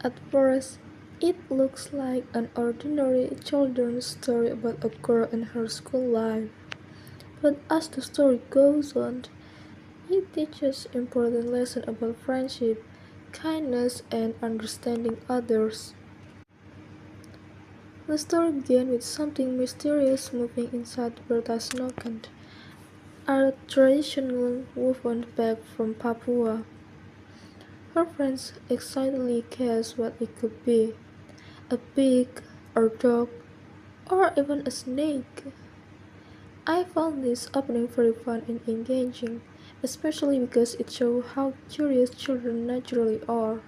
At first, it looks like an ordinary children's story about a girl and her school life. But as the story goes on, it teaches important lessons about friendship, kindness, and understanding others. The story begins with something mysterious moving inside Berta'S Noken, a traditional woven bag from Papua. Her friends excitedly guess what it could be: a pig, a dog, or even a snake. I found this opening very fun and engaging, especially because it shows how curious children naturally are.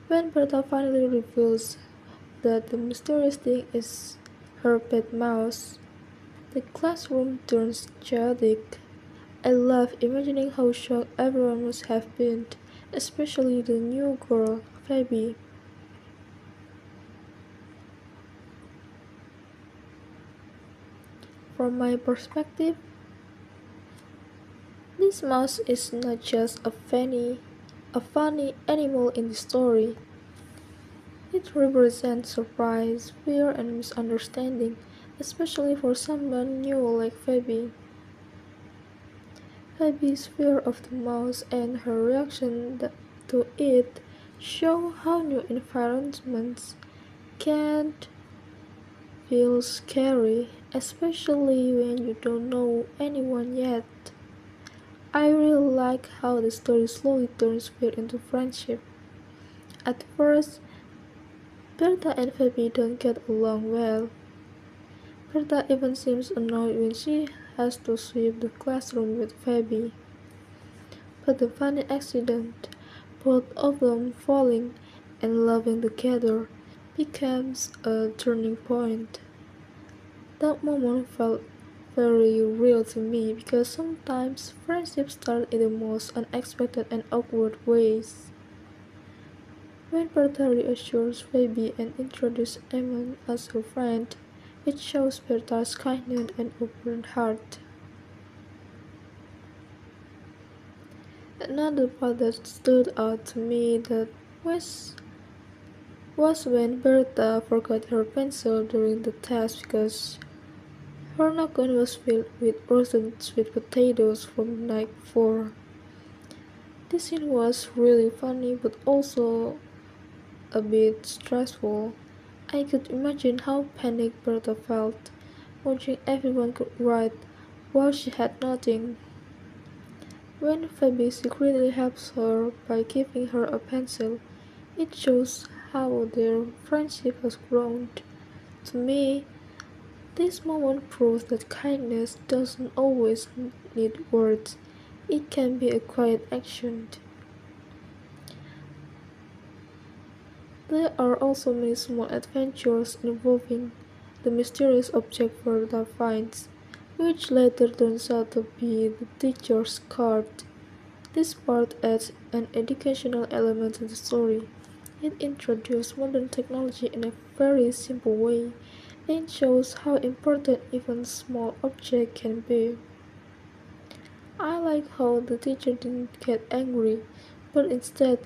When Berta finally reveals that the mysterious thing is her pet mouse, the classroom turns chaotic. I love imagining how shocked everyone must have been, especially the new girl, Phoebe. From my perspective, this mouse is not just a funny animal in the story. It represents surprise, fear, and misunderstanding, especially for someone new like Phoebe. Phoebe's fear of the mouse and her reaction to it show how new environments can feel scary, especially when you don't know anyone yet. I really like how the story slowly turns fear into friendship. At first, Berta and Phoebe don't get along well. Berta even seems annoyed when she has to sweep the classroom with Phoebe. But the funny accident, both of them falling and laughing together, becomes a turning point. That moment felt very real to me because sometimes friendships start in the most unexpected and awkward ways. When Berta reassures Phoebe and introduces Eamon as her friend, it shows Berta's kindness and open heart. Another part that stood out to me that was was when Berta forgot her pencil during the test because her noggin was filled with roasted sweet potatoes from the night before. This scene was really funny but also a bit stressful. I could imagine how panicked Berta felt, watching everyone could write while she had nothing. When Phoebe secretly helps her by giving her a pencil, it shows how their friendship has grown. To me, this moment proves that kindness doesn't always need words. It can be a quiet action. There are also many small adventures involving the mysterious object Verda finds, which later turns out to be the teacher's card. This part adds an educational element to the story. It introduces modern technology in a very simple way and shows how important even small objects can be. I like how the teacher didn't get angry, but instead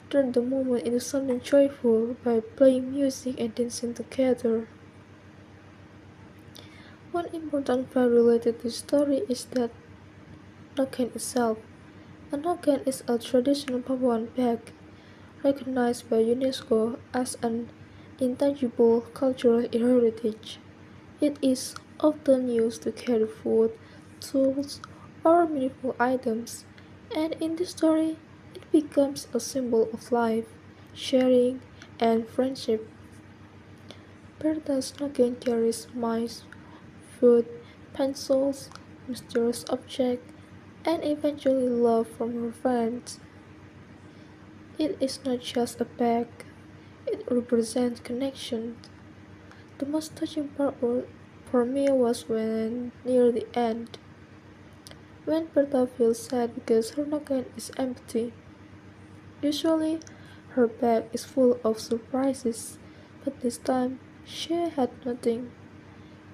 turned the moment into something joyful by playing music and dancing together. One important fact related to the story is that Noken itself. A Noken is a traditional Papuan bag recognized by UNESCO as an intangible cultural heritage. It is often used to carry food, tools, or meaningful items, and in the story, it becomes a symbol of life, sharing, and friendship. Berta's Noggin carries mice, food, pencils, mysterious objects, and eventually love from her friends. It is not just a bag, it represents connection. The most touching part for me was when near the end, when Berta feels sad because her noggin is empty. Usually, her bag is full of surprises, but this time she had nothing.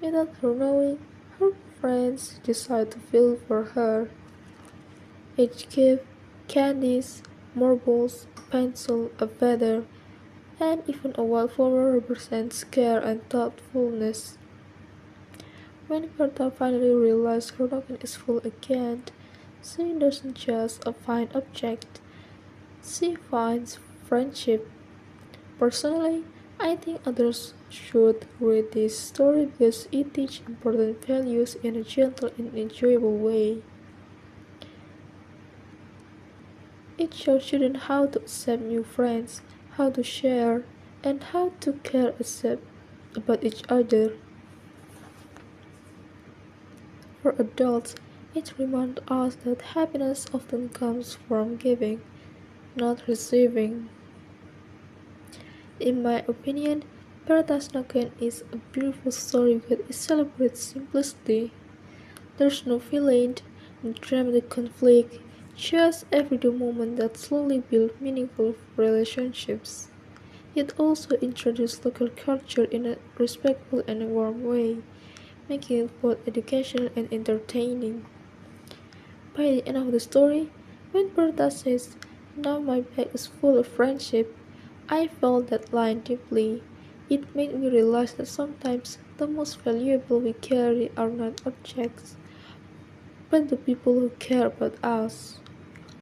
Without her knowing, her friends decide to feel for her. Each gift, candies, marbles, a pencil, a feather, and even a wildflower represents care and thoughtfulness. When Berta finally realizes her noggin is full again, she doesn't just find object, she finds friendship. Personally, I think others should read this story because it teaches important values in a gentle and enjoyable way. It shows children how to accept new friends, how to share, and how to care about each other. For adults, it reminds us that happiness often comes from giving, not receiving. In my opinion, Berta'S is a beautiful story because it celebrates simplicity. There's no villain, no dramatic conflict, just everyday moments that slowly build meaningful relationships. It also introduced local culture in a respectful and warm way, making it both educational and entertaining. By the end of the story, when Bertha says, "Now my bag is full of friendship," I felt that line deeply. It made me realize that sometimes the most valuable we carry are not objects, but the people who care about us.